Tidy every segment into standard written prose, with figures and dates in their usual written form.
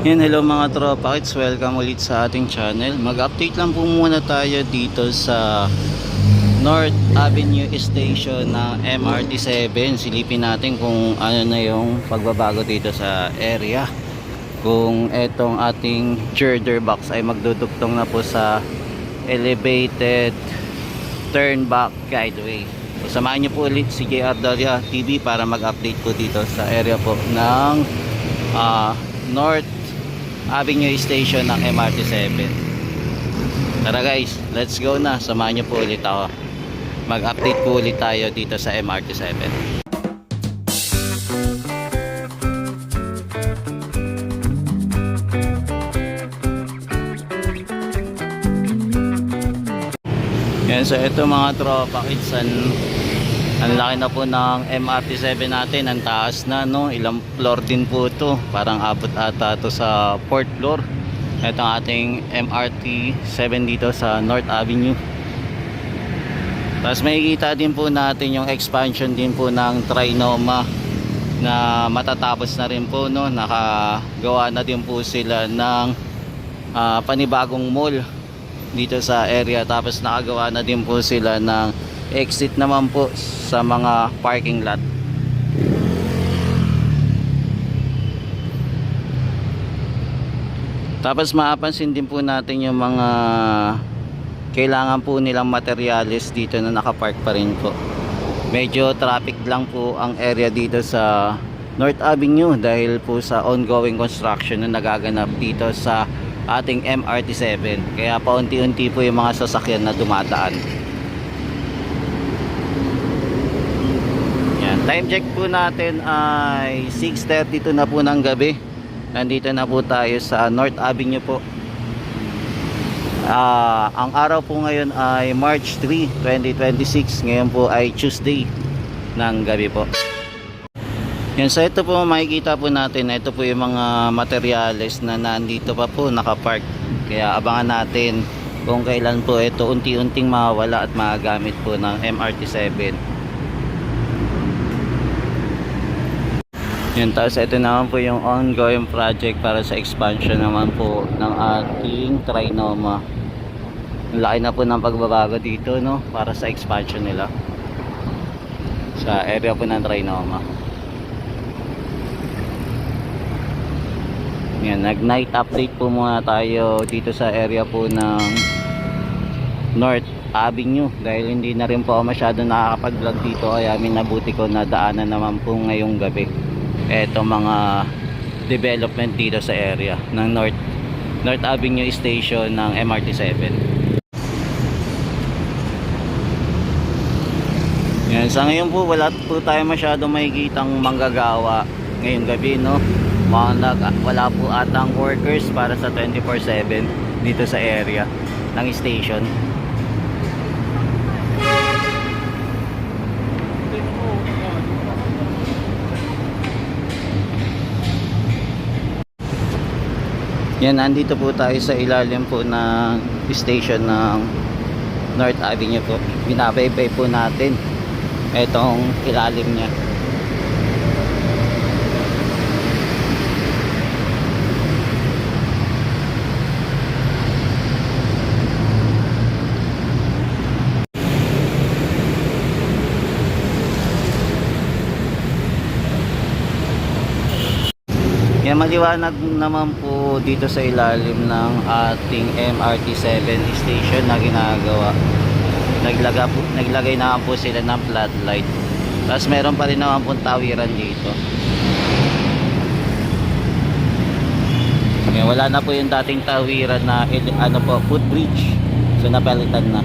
Yan, hello mga tropa kits, welcome ulit sa ating channel. Mag-update lang po muna tayo dito sa North Avenue Station ng MRT7. Silipin natin kung ano na yung pagbabago dito sa area. Kung etong ating girder box ay magdudugtong na po sa elevated turnback guideway. So, samahan niyo po ulit si JR Dalia TV para mag-update po dito sa area po ng North Avenue Station ng MRT7. Tara guys, let's go na. Samahan niyo po ulit ako. Mag-update po ulit tayo dito sa MRT7. Yan, so ito mga tropa kids, ang laki na po ng MRT7 natin. Ang taas na, no? Ilang floor din po ito. Parang abot ata ito sa 4th floor. Ito ang ating MRT7 dito sa North Avenue. Tapos makikita din po natin yung expansion din po ng Trinoma na matatapos na rin po, no? Nakagawa na din po sila ng panibagong mall dito sa area. Tapos nakagawa na din po sila ng exit naman po sa mga parking lot. Tapos mapapansin din po natin yung mga kailangan po nilang materyales dito na nakapark pa rin po. Medyo traffic lang po ang area dito sa North Avenue dahil po sa ongoing construction na nagaganap dito sa ating MRT7. Kaya paunti-unti po yung mga sasakyan na dumadaan. Time check po natin ay 6:32 na po ng gabi. Nandito na po tayo sa North Avenue po. Ang araw po ngayon ay March 3, 2026. Ngayon po ay Tuesday ng gabi po. Yan, so ito po makikita po natin. Ito po yung mga materyales na nandito pa po nakapark. Kaya abangan natin kung kailan po ito unti-unting mawala at magagamit po ng MRT7. Yan, tapos ito naman po yung ongoing project para sa expansion naman po ng ating Trinoma. Laki na po ng pagbabago dito, no? Para sa expansion nila sa area po ng Trinoma. Yan, nag-night update po muna tayo dito sa area po ng North Avenue dahil hindi na rin po ako masyado nakakapag-vlog dito, kaya minabuti ko na daanan naman po ngayong gabi eto mga development dito sa area ng North Avenue Station ng MRT7. Yan, sa ngayon po wala po tayo masyadong makikitang manggagawa ngayong gabi, no? Wala po atang workers para sa 24/7 dito sa area ng station. Yan, andito po tayo sa ilalim po ng station ng North Avenue po. Binabaybay po natin itong ilalim niya. Yan, maliwanag naman po dito sa ilalim ng ating MRT7 station na ginagawa. Naglagay naman po sila ng floodlight. Tapos meron pa rin naman po tawiran dito. Yan, wala na po yung dating tawiran na footbridge. So napalitan na.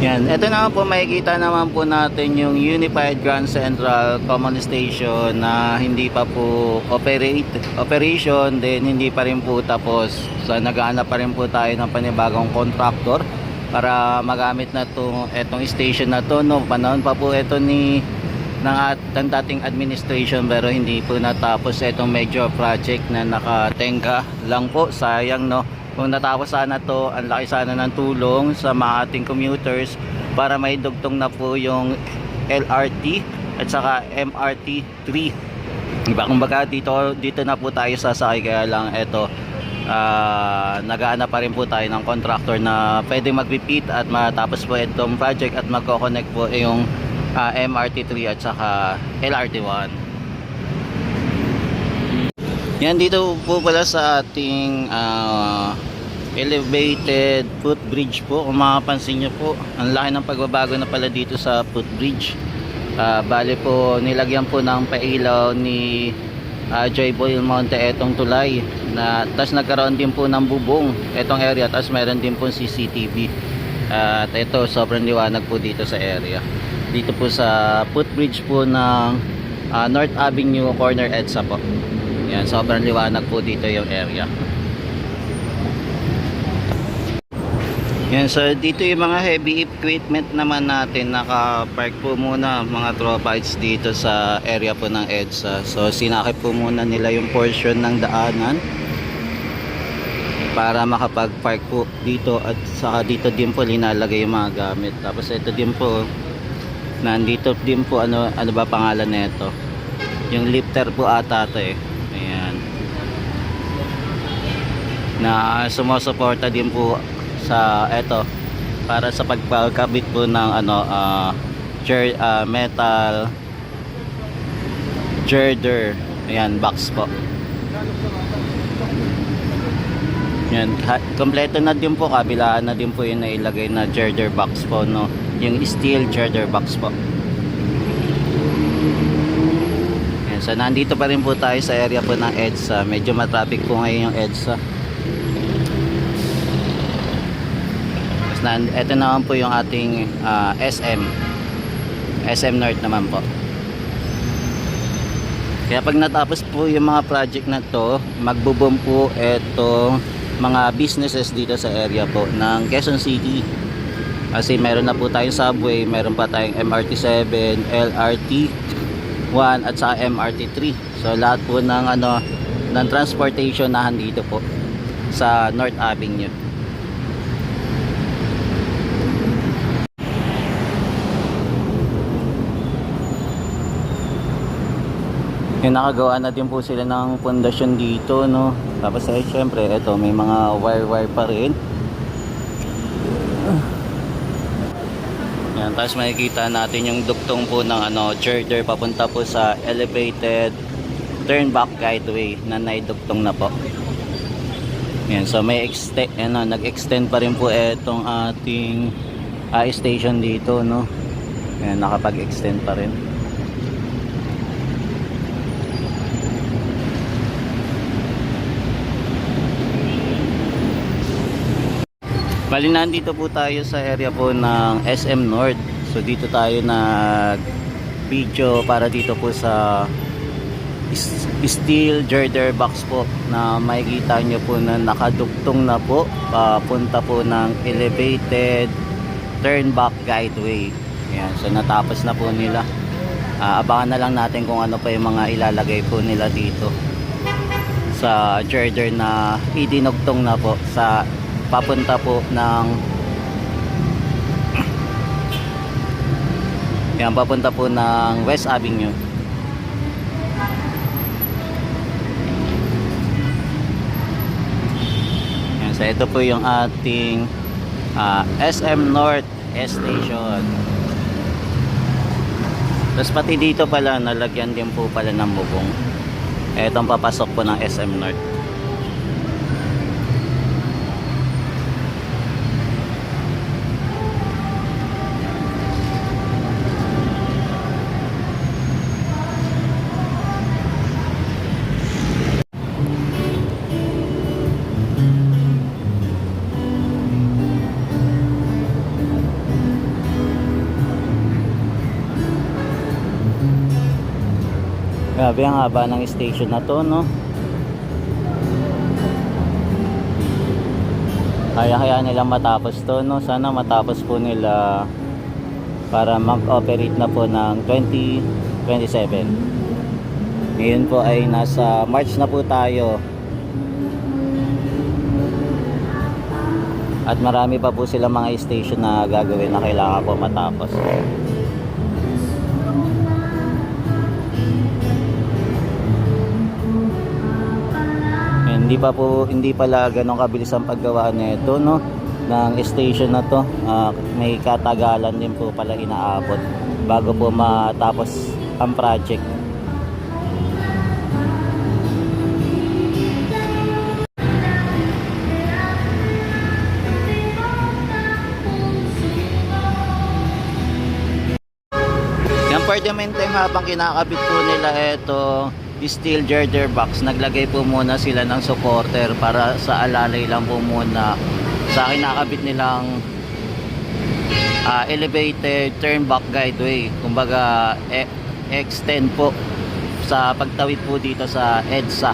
Yan, ito naman po makikita naman po natin yung Unified Grand Central Common Station na hindi pa po operation, then hindi pa rin po tapos. So naghahanap pa rin po tayo ng panibagong contractor para magamit na etong station na to, no? Panahon pa po ito ng dating administration pero hindi po natapos itong major project na nakatenga lang po. Sayang, no? Kung natapos sana to, ang laki sana ng tulong sa mga ating commuters para may dugtong na po yung LRT at saka MRT 3. Diba, kumbaga dito na po tayo sasakay, kaya lang eto nagaana pa rin po tayo ng contractor na pwedeng magpipit at matapos po itong project at magko-connect po yung MRT 3 at saka LRT 1. Yan, dito po pala sa ating elevated footbridge po. Kung makapansin nyo po, ang laki ng pagbabago na pala dito sa footbridge. Bale po, nilagyan po ng pailaw ni Joy Boy Monte etong tulay na, tas nagkaroon din po ng bubong etong area, tas meron din po CCTV. At ito, sobrang liwanag po dito sa area, dito po sa footbridge po ng North Avenue corner EDSA po. Yan, sobrang liwanag po dito yung area. Yan, so dito yung mga heavy equipment naman natin, naka-park po muna mga tropa dito sa area po ng EDSA. So sinakip po muna nila yung portion ng daanan para makapag-park po dito, at saka dito din po linalagay yung mga gamit. Tapos ito din po, nandito din po, ano ba pangalan nito? Yung lifter po ata to eh. Ayan. Na sumusuporta din po sa eto para sa pagkabit po ng metal girder. Ayan, box po. Yan, kompleto na din po, kabilaan na din po yung nailagay na girder box po, no, yung steel girder box po. Yan, so nandito pa rin po tayo sa area po ng EDSA. Medyo matraffic po ngayon yung EDSA. Ito naman po yung ating SM North naman po. Kaya pag natapos po yung mga project na to, magbo-boom po itong mga businesses dito sa area po ng Quezon City. Kasi meron na po tayong subway, meron pa tayong MRT 7, LRT 1 at saka MRT 3. So lahat po ng ng transportation na dito po sa North Avenue. Yung nakagawa na din po sila ng pundasyon dito, no. Tapos syempre ito, may mga wire pa rin. Yan, tapos makikita natin yung duktong po ng girder papunta po sa elevated turnback guideway na naiduktong na po. Yan, so may nag-extend pa rin po itong ating station dito, no. Yan, nakapag-extend pa rin. Bali, nandito po tayo sa area po ng SM North. So dito tayo nag video para dito po sa steel girder box po na makikita nyo po na nakaduktong na po papunta po ng elevated turnback guideway. Ayan, so natapos na po nila. Abangan na lang natin kung ano pa yung mga ilalagay po nila dito sa girder na idinugtong na po sa papunta po ng yan, papunta po ng West Avenue. Yan, so ito po yung ating SM North Station. Tapos pati dito pala nalagyan din po pala ng bubong. Etong papasok po ng SM North. Grabe ang haba ng station na to, no. Kaya nila matapos to, no. Sana matapos po nila para mag-operate na po ng 2027. Ngayon po ay nasa March na po tayo. At marami pa po silang mga station na gagawin na kailangan po matapos. Hindi pala ganong kabilis ang paggawa nito, no, ng station na to. May katagalan din po pala inaabot bago po matapos ang project. Yan, for the meantime, habang kinakabit po nila ito steel girder box, naglagay po muna sila ng supporter para sa alalay lang po muna sa kinakabit nilang elevated turn back guideway. Kumbaga extend po sa pagtawid po dito sa EDSA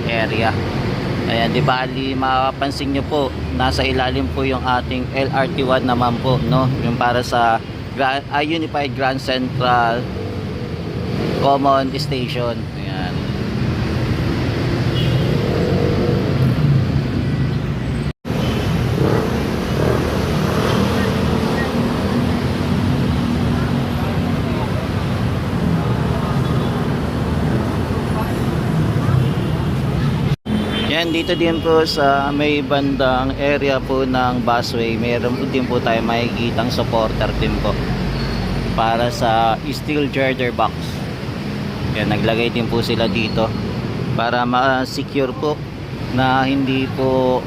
area. Ayan, di bali mapapansin nyo po, nasa ilalim po yung ating LRT1 naman po, no, yung para sa Unified Grand Central Common Station. Ayan. Yan, dito din po sa may bandang area po ng busway, meron po din po tayo makikitang supporter din po para sa steel girder box. Yan, naglagay din po sila dito para ma-secure po na hindi po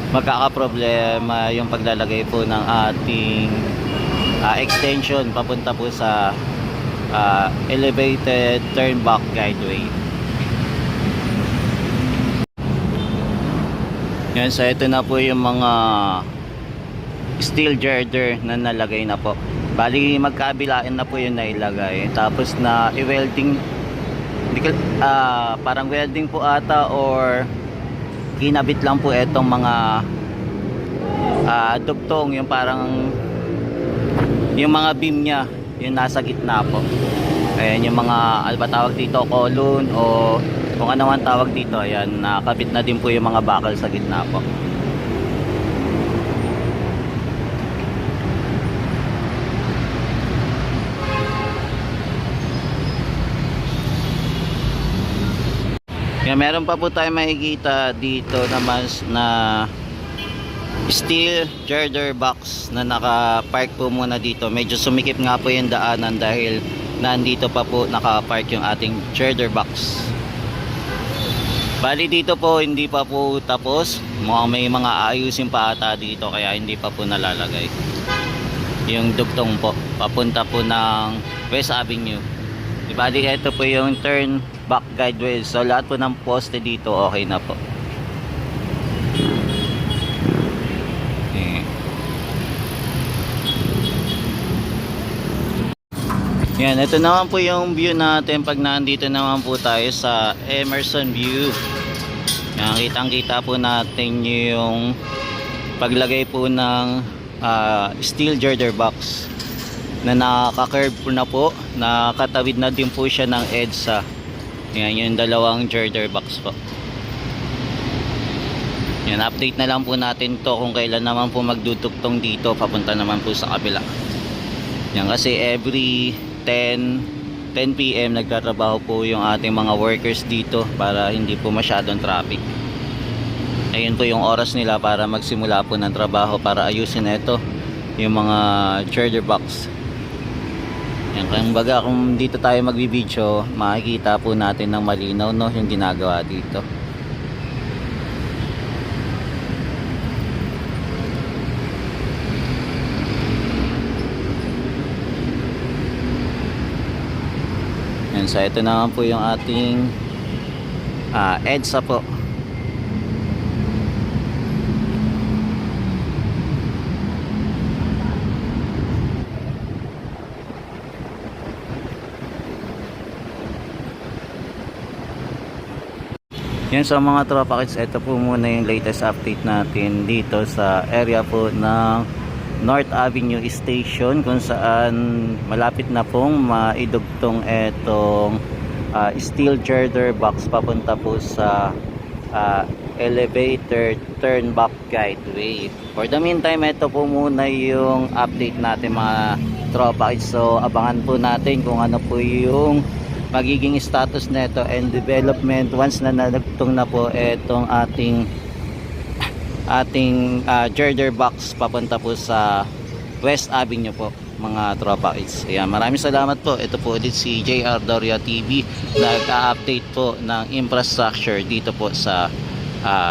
magkakaproblema yung paglalagay po ng ating extension papunta po sa elevated turn back guideway. Yan, so ito na po yung mga steel girder na nalagay na po. Bali magkabilaan na po yung nailagay. Tapos na i-welding, parang welding po ata or kinabit lang po itong mga dugtong, yung parang yung mga beam nya, yung nasa gitna po. Ayan yung mga tawag dito, column o kung ano man tawag dito. Ayan, nakabit na din po yung mga bakal sa gitna po. Yan, meron pa po tayo makikita dito naman na steel girder box na naka-park po muna dito. Medyo sumikip nga po yung daanan dahil nandito pa po naka-park yung ating girder box. Bali dito po hindi pa po tapos, mukhang may mga ayusin pa ata dito kaya hindi pa po nalalagay yung dugtong po papunta po ng West Avenue. Bali ito po yung turn back guideway, so lahat po ng poste dito okay na po. Yan, ito naman po yung view natin pag nandito naman po tayo sa Emerson View. Yan, kitang-kita po natin yung paglagay po ng steel girder box na nakaka-curve po na po, nakatawid na din po siya ng EDSA. Yan, yung dalawang girder box po. Yan, update na lang po natin to kung kailan naman po magdudugtong dito papunta naman po sa kabila. Yan, kasi every 10 PM nagtatrabaho po yung ating mga workers dito para hindi po masyadong traffic. Ayun po yung oras nila para magsimula po ng trabaho para ayusin na ito yung mga girder box. Yan, kumbaga kung dito tayo magbibideo, makikita po natin ng malinaw, no, yung ginagawa dito. Yan, so ito naman po yung ating EDSA po. Yan, so mga tropa kids, ito po muna yung latest update natin dito sa area po ng North Avenue Station, kung saan malapit na pong maidugtong etong steel girder box papunta po sa elevator turn back guideway. For the meantime, ito po muna yung update natin mga tropa kids. So abangan po natin kung ano po yung magiging status neto and development once na nalagtong na po itong ating girder box papunta po sa West Avenue po mga tropa kids. Ayan, maraming salamat po. Ito po ulit si JR Doria TV, nag-update po ng infrastructure dito po sa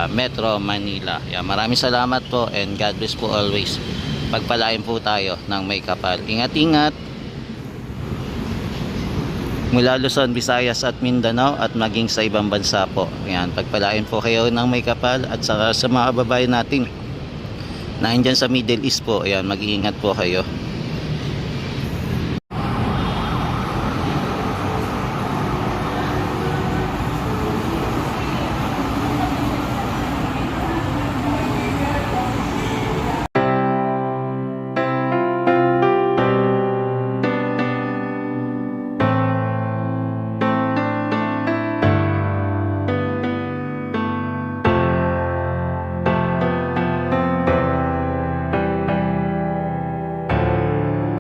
Metro Manila. Ayan, maraming salamat po and God bless po always. Pagpalain po tayo ng may kapal. Ingat-ingat mula Luzon, Visayas at Mindanao at maging sa ibang bansa po. Ayan, pagpalain po kayo ng may kapal at sa mga babae natin na andyan sa Middle East po. Ayan, mag-iingat po kayo.